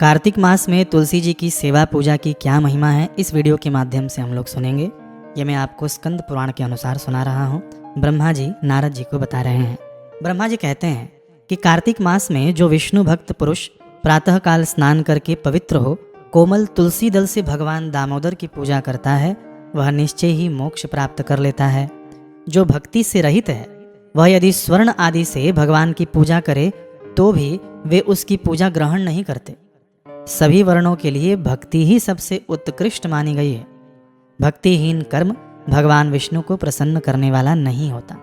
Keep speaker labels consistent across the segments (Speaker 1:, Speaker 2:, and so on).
Speaker 1: कार्तिक मास में तुलसी जी की सेवा पूजा की क्या महिमा है, इस वीडियो के माध्यम से हम लोग सुनेंगे। ये मैं आपको स्कंद पुराण के अनुसार सुना रहा हूँ। ब्रह्मा जी नारद जी को बता रहे हैं। ब्रह्मा जी कहते हैं कि कार्तिक मास में जो विष्णु भक्त पुरुष प्रातःकाल स्नान करके पवित्र हो, कोमल तुलसी दल से भगवान दामोदर की पूजा करता है, वह निश्चय ही मोक्ष प्राप्त कर लेता है। जो भक्ति से रहित है, वह यदि स्वर्ण आदि से भगवान की पूजा करे तो भी वे उसकी पूजा ग्रहण नहीं करते। सभी वर्णों के लिए भक्ति ही सबसे उत्कृष्ट मानी गई है। भक्तिहीन कर्म भगवान विष्णु को प्रसन्न करने वाला नहीं होता।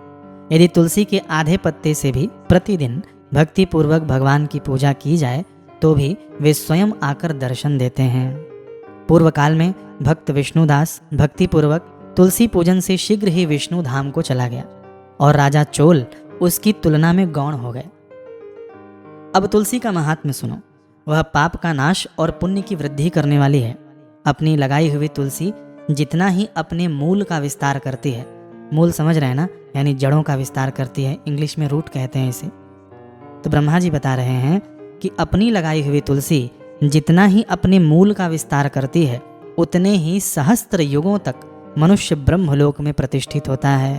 Speaker 1: यदि तुलसी के आधे पत्ते से भी प्रतिदिन भक्ति पूर्वक भगवान की पूजा की जाए तो भी वे स्वयं आकर दर्शन देते हैं। पूर्व काल में भक्त विष्णुदास भक्ति पूर्वक तुलसी पूजन से शीघ्र ही विष्णु धाम को चला गया और राजा चोल उसकी तुलना में गौण हो गए। अब तुलसी का महात्म्य सुनो। वह पाप का नाश और पुण्य की वृद्धि करने वाली है। अपनी लगाई हुई तुलसी जितना ही अपने मूल का विस्तार करती है, मूल समझ रहे हैं ना, यानी जड़ों का विस्तार करती है, इंग्लिश में रूट कहते हैं इसे। तो ब्रह्मा जी बता रहे हैं कि अपनी लगाई हुई तुलसी जितना ही अपने मूल का विस्तार करती है, उतने ही सहस्त्र युगों तक मनुष्य ब्रह्मलोक में प्रतिष्ठित होता है।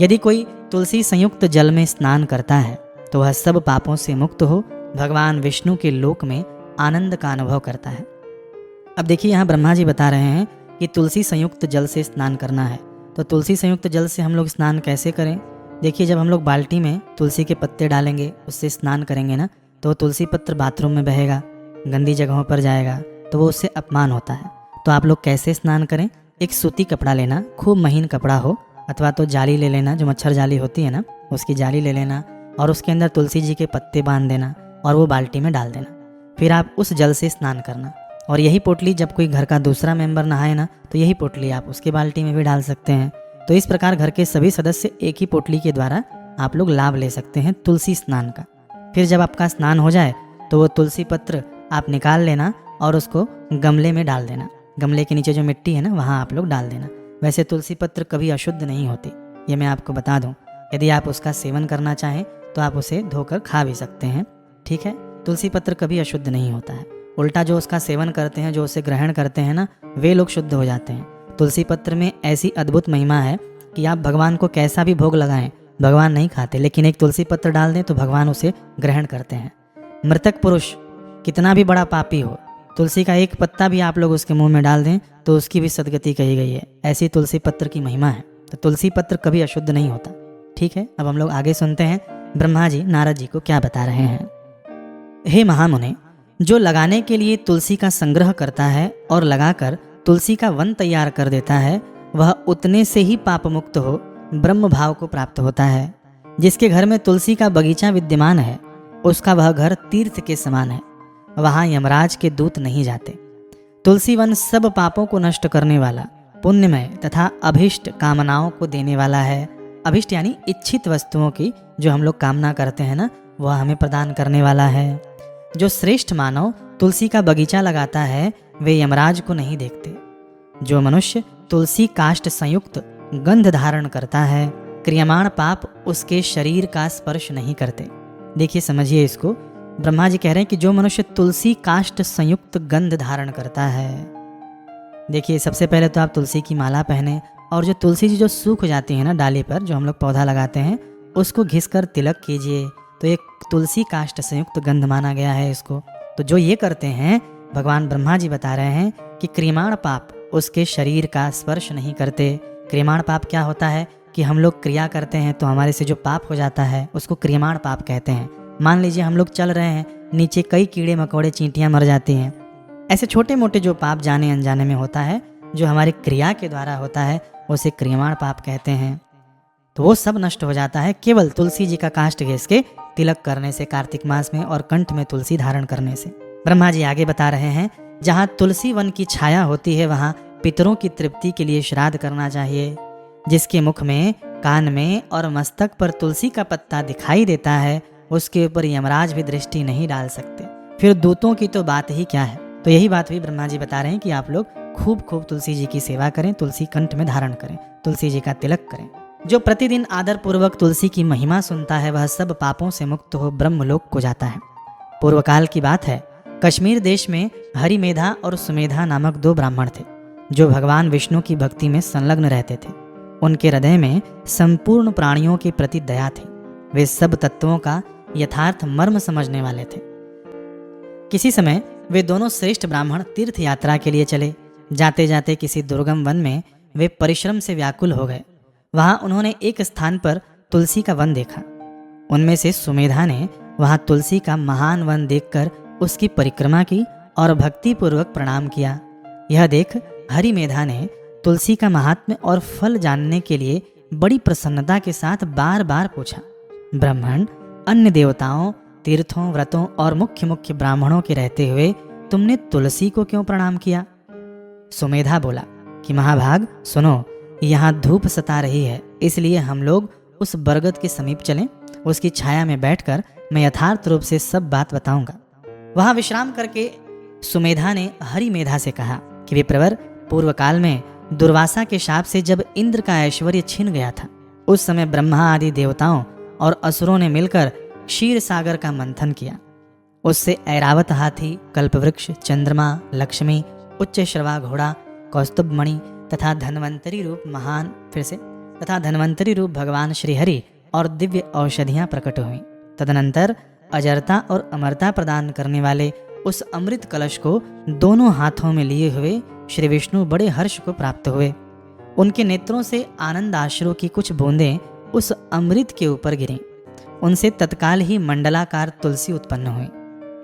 Speaker 1: यदि कोई तुलसी संयुक्त जल में स्नान करता है तो वह सब पापों से मुक्त हो भगवान विष्णु के लोक में आनंद का अनुभव करता है। अब देखिए, यहाँ ब्रह्मा जी बता रहे हैं कि तुलसी संयुक्त जल से स्नान करना है। तो तुलसी संयुक्त जल से हम लोग स्नान कैसे करें? देखिए, जब हम लोग बाल्टी में तुलसी के पत्ते डालेंगे, उससे स्नान करेंगे ना, तो तुलसी पत्र बाथरूम में बहेगा, गंदी जगहों पर जाएगा, तो वो उससे अपमान होता है। तो आप लोग कैसे स्नान करें? एक सूती कपड़ा लेना, खूब महीन कपड़ा हो, अथवा तो जाली ले लेना, जो मच्छर जाली होती है ना, उसकी जाली ले लेना और उसके अंदर तुलसी जी के पत्ते बांध देना और वो बाल्टी में डाल देना। फिर आप उस जल से स्नान करना। और यही पोटली जब कोई घर का दूसरा मेंबर नहाए ना, तो यही पोटली आप उसके बाल्टी में भी डाल सकते हैं। तो इस प्रकार घर के सभी सदस्य एक ही पोटली के द्वारा आप लोग लाभ ले सकते हैं तुलसी स्नान का। फिर जब आपका स्नान हो जाए तो वो तुलसी पत्र आप निकाल लेना और उसको गमले में डाल देना। गमले के नीचे जो मिट्टी है ना, वहाँ आप लोग डाल देना। वैसे तुलसी पत्र कभी अशुद्ध नहीं होती, ये मैं आपको बता दूँ। यदि आप उसका सेवन करना चाहें तो आप उसे धोकर खा भी सकते हैं, ठीक है। तुलसी पत्र कभी अशुद्ध नहीं होता है। उल्टा जो उसका सेवन करते हैं, जो उसे ग्रहण करते हैं ना, वे लोग शुद्ध हो जाते हैं। तुलसी पत्र में ऐसी अद्भुत महिमा है कि आप भगवान को कैसा भी भोग लगाएं, भगवान नहीं खाते, लेकिन एक तुलसी पत्र डाल दें तो भगवान उसे ग्रहण करते हैं। मृतक पुरुष कितना भी बड़ा पापी हो, तुलसी का एक पत्ता भी आप लोग उसके मुंह में डाल दें तो उसकी भी सदगति कही गई है। ऐसी तुलसी पत्र की महिमा है। तो तुलसी पत्र कभी अशुद्ध नहीं होता, ठीक है। अब हम लोग आगे सुनते हैं ब्रह्मा जी नारद जी को क्या बता रहे हैं। हे महामुने, जो लगाने के लिए तुलसी का संग्रह करता है और लगाकर तुलसी का वन तैयार कर देता है, वह उतने से ही पाप मुक्त हो ब्रह्म भाव को प्राप्त होता है। जिसके घर में तुलसी का बगीचा विद्यमान है, उसका वह घर तीर्थ के समान है। वहाँ यमराज के दूत नहीं जाते। तुलसी वन सब पापों को नष्ट करने वाला, पुण्यमय तथा अभिष्ट कामनाओं को देने वाला है। अभिष्ट यानी इच्छित वस्तुओं की जो हम लोग कामना करते हैं ना, वह हमें प्रदान करने वाला है। जो श्रेष्ठ मानव तुलसी का बगीचा लगाता है, वे यमराज को नहीं देखते। जो मनुष्य तुलसी काष्ठ संयुक्त गंध धारण करता है, क्रियमाण पाप उसके शरीर का स्पर्श नहीं करते। देखिए, समझिए इसको। ब्रह्मा जी कह रहे हैं कि जो मनुष्य तुलसी काष्ठ संयुक्त गंध धारण करता है, देखिए, सबसे पहले तो आप तुलसी की माला पहने और जो तुलसी जी जो सूख जाती है ना डाली पर, जो हम लोग पौधा लगाते हैं, उसको घिसकर तिलक कीजिए। तो एक तुलसी काष्ठ संयुक्त गंध माना गया है इसको। तो जो ये करते हैं, भगवान ब्रह्मा जी बता रहे हैं कि क्रियमाण पाप उसके शरीर का स्पर्श नहीं करते। क्रियमाण पाप क्या होता है कि हम लोग क्रिया करते हैं तो हमारे से जो पाप हो जाता है उसको क्रियमाण पाप कहते हैं। मान लीजिए हम लोग चल रहे हैं, नीचे कई कीड़े मकोड़े चींटियाँ मर जाती हैं। ऐसे छोटे मोटे जो पाप जाने अनजाने में होता है, जो हमारी क्रिया के द्वारा होता है, उसे क्रियमाण पाप कहते हैं। तो वो सब नष्ट हो जाता है केवल तुलसी जी का काष्ठ घिस के तिलक करने से, कार्तिक मास में, और कंठ में तुलसी धारण करने से। ब्रह्मा जी आगे बता रहे हैं, जहाँ तुलसी वन की छाया होती है, वहाँ पितरों की तृप्ति के लिए श्राद्ध करना चाहिए। जिसके मुख में, कान में और मस्तक पर तुलसी का पत्ता दिखाई देता है, उसके ऊपर यमराज भी दृष्टि नहीं डाल सकते। फिर दूतों की तो बात ही क्या है। तो यही बात भी ब्रह्मा जी बता रहे हैं कि आप लोग खूब खूब तुलसी जी की सेवा करें, तुलसी कंठ में धारण करें, तुलसी जी का तिलक करें। जो प्रतिदिन आदर पूर्वक तुलसी की महिमा सुनता है, वह सब पापों से मुक्त हो ब्रह्मलोक को जाता है। पूर्व काल की बात है, कश्मीर देश में हरिमेधा और सुमेधा नामक दो ब्राह्मण थे जो भगवान विष्णु की भक्ति में संलग्न रहते थे। उनके हृदय में संपूर्ण प्राणियों के प्रति दया थी। वे सब तत्वों का यथार्थ मर्म समझने वाले थे। किसी समय वे दोनों श्रेष्ठ ब्राह्मण तीर्थ यात्रा के लिए चले। जाते जाते किसी दुर्गम वन में वे परिश्रम से व्याकुल हो गए। वहां उन्होंने एक स्थान पर तुलसी का वन देखा। उनमें से सुमेधा ने वहां तुलसी का महान वन देखकर उसकी परिक्रमा की और भक्तिपूर्वक प्रणाम किया। यह देख हरिमेधा ने तुलसी का महात्म्य और फल जानने के लिए बड़ी प्रसन्नता के साथ बार बार पूछा, ब्राह्मण, अन्य देवताओं, तीर्थों, व्रतों और मुख्य मुख्य ब्राह्मणों के रहते हुए तुमने तुलसी को क्यों प्रणाम किया? सुमेधा बोला कि महाभाग सुनो, यहाँ धूप सता रही है, इसलिए हम लोग उस बरगद के समीप चलें। उसकी छाया में बैठकर मैं यथार्थ रूप से सब बात बताऊंगा। वहां विश्राम करके सुमेधा ने हरिमेधा से कहा कि विप्रवर, पूर्व काल में दुर्वासा के शाप से जब इंद्र का ऐश्वर्य छिन गया था, उस समय ब्रह्मा आदि देवताओं और असुरों ने मिलकर क्षीर सागर का मंथन किया। उससे ऐरावत हाथी, कल्पवृक्ष, चंद्रमा, लक्ष्मी, उच्च श्रवा घोड़ा, कौस्तुभ मणि तथा धन्वंतरी रूप भगवान श्रीहरि और दिव्य औषधियां प्रकट हुई। तदनंतर अजरता और अमरता प्रदान करने वाले उस अमृत कलश को दोनों हाथों में लिए हुए श्री विष्णु बड़े हर्ष को प्राप्त हुए। उनके नेत्रों से आनंद आश्रु की कुछ बूंदें उस अमृत के ऊपर गिरीं। उनसे तत्काल ही मंडलाकार तुलसी उत्पन्न हुई।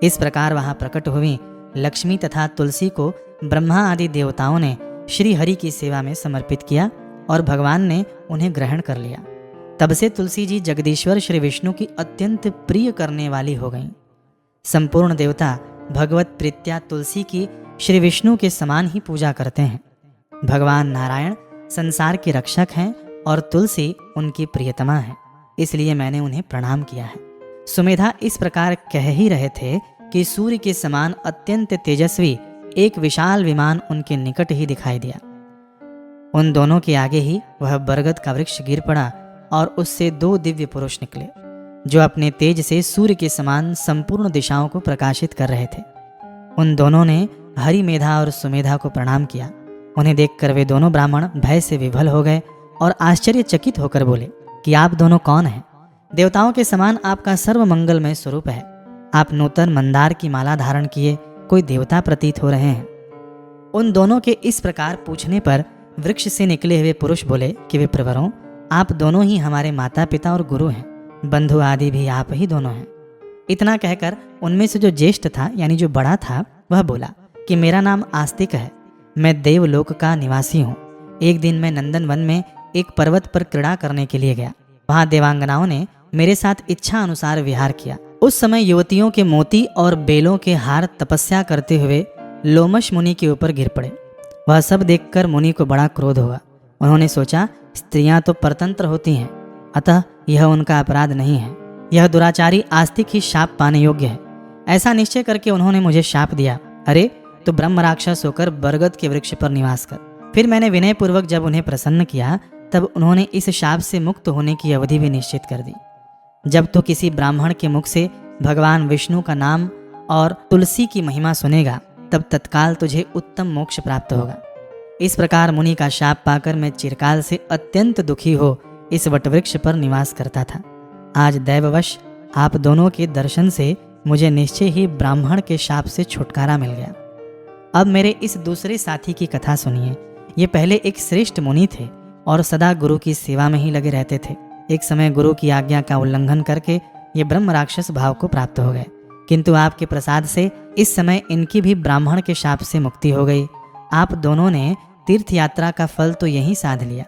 Speaker 1: इस प्रकार वहां प्रकट हुई लक्ष्मी तथा तुलसी को ब्रह्मा आदि देवताओं ने श्री हरि की सेवा में समर्पित किया और भगवान ने उन्हें ग्रहण कर लिया। तब से तुलसी जी जगदीश्वर श्री विष्णु की अत्यंत प्रिय करने वाली हो गईं। संपूर्ण देवता भगवत प्रीत्या तुलसी की श्री विष्णु के समान ही पूजा करते हैं। भगवान नारायण संसार के रक्षक हैं और तुलसी उनकी प्रियतमा है, इसलिए मैंने उन्हें प्रणाम किया है। सुमेधा इस प्रकार कह ही रहे थे कि सूर्य के समान अत्यंत तेजस्वी एक विशाल विमान उनके निकट ही दिखाई दिया। उन दोनों के आगे ही वह बरगद का वृक्ष गिर पड़ा और उससे दो दिव्य पुरुष निकले जो अपने तेज से सूर्य के समान संपूर्ण दिशाओं को प्रकाशित कर रहे थे। उन दोनों ने हरिमेधा और सुमेधा को प्रणाम किया। उन्हें देखकर वे दोनों ब्राह्मण भय से विभल हो गए और आश्चर्यचकित होकर बोले कि आप दोनों कौन हैं? देवताओं के समान आपका सर्व मंगलमय स्वरूप है। आप नूतन मंदार की माला धारण किए कोई देवता प्रतीत हो रहे हैं। उन दोनों के इस प्रकार पूछने पर वृक्ष से निकले हुए पुरुष बोले कि वे प्रवरों, आप दोनों ही हमारे माता पिता और गुरु हैं, बंधु आदि भी आप ही दोनों हैं। इतना कहकर उनमें से जो ज्येष्ठ था यानी जो बड़ा था वह बोला कि मेरा नाम आस्तिक है, मैं देवलोक का निवासी हूँ। एक दिन मैं नंदन वन में एक पर्वत पर क्रीड़ा करने के लिए गया। वहाँ देवांगनाओं ने मेरे साथ इच्छा अनुसार विहार किया। उस समय युवतियों के मोती और बेलों के हार तपस्या करते हुए लोमश मुनि के ऊपर गिर पड़े। वह सब देखकर मुनि को बड़ा क्रोध हुआ। उन्होंने सोचा, स्त्रियां तो परतंत्र होती हैं, अतः यह उनका अपराध नहीं है। यह दुराचारी आस्तिक ही शाप पाने योग्य है। ऐसा निश्चय करके उन्होंने मुझे शाप दिया, अरे तो ब्रह्म राक्षस होकर बरगद के वृक्ष पर निवास कर। फिर मैंने विनय पूर्वक जब उन्हें प्रसन्न किया तब उन्होंने इस शाप से मुक्त होने की अवधि भी निश्चित कर दी। जब तो किसी ब्राह्मण के मुख से भगवान विष्णु का नाम और तुलसी की महिमा सुनेगा तब तत्काल तुझे उत्तम मोक्ष प्राप्त होगा। इस प्रकार मुनि का शाप पाकर मैं चिरकाल से अत्यंत दुखी हो इस वटवृक्ष पर निवास करता था। आज दैववश आप दोनों के दर्शन से मुझे निश्चय ही ब्राह्मण के शाप से छुटकारा मिल गया। अब मेरे इस दूसरे साथी की कथा सुनिए। ये पहले एक श्रेष्ठ मुनि थे और सदा गुरु की सेवा में ही लगे रहते थे। एक समय गुरु की आज्ञा का उल्लंघन करके ये ब्रह्म राक्षस भाव को प्राप्त हो गए, किंतु आपके प्रसाद से इस समय इनकी भी ब्राह्मण के शाप से मुक्ति हो गई। आप दोनों ने तीर्थ यात्रा का फल तो यहीं साध लिया।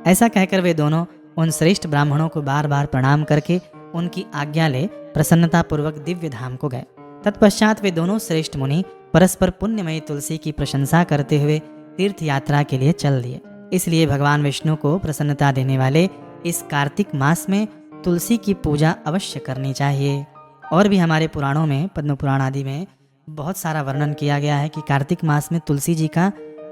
Speaker 1: ऐसा कहकर वे दोनों उन श्रेष्ठ ब्राह्मणों को बार बार प्रणाम करके उनकी आज्ञा ले प्रसन्नता पूर्वक दिव्य धाम को गए। तत्पश्चात वे दोनों श्रेष्ठ मुनि परस्पर पुण्यमयी तुलसी की प्रशंसा करते हुए तीर्थ यात्रा के लिए चल दिए। इसलिए भगवान विष्णु को प्रसन्नता देने वाले इस कार्तिक मास में तुलसी की पूजा अवश्य करनी चाहिए। और भी हमारे पुराणों में, पद्म पुराण आदि में बहुत सारा वर्णन किया गया है कि कार्तिक मास में तुलसी जी का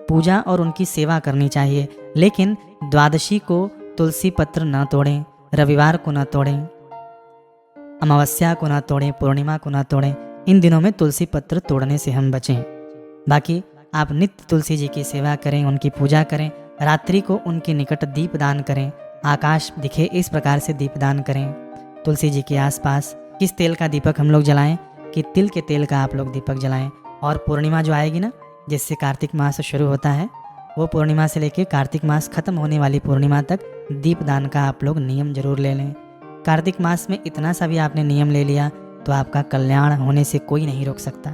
Speaker 1: पूजा और उनकी सेवा करनी चाहिए। लेकिन द्वादशी को तुलसी पत्र न तोड़ें, रविवार को न तोड़ें, अमावस्या को न तोड़ें, पूर्णिमा को न तोड़ें। इन दिनों में तुलसी पत्र तोड़ने से हम बचें। बाकी आप नित्य तुलसी जी की सेवा करें, उनकी पूजा करें, रात्रि को उनके निकट दीपदान करें, आकाश दिखे इस प्रकार से दीपदान करें। तुलसी जी के आसपास किस तेल का दीपक हम लोग जलाएं कि तिल के तेल का आप लोग दीपक जलाएं। और पूर्णिमा जो आएगी ना, जिससे कार्तिक मास शुरू होता है, वो पूर्णिमा से लेकर कार्तिक मास खत्म होने वाली पूर्णिमा तक दीपदान का आप लोग नियम जरूर ले लें। कार्तिक मास में इतना सा भी आपने नियम ले लिया तो आपका कल्याण होने से कोई नहीं रोक सकता।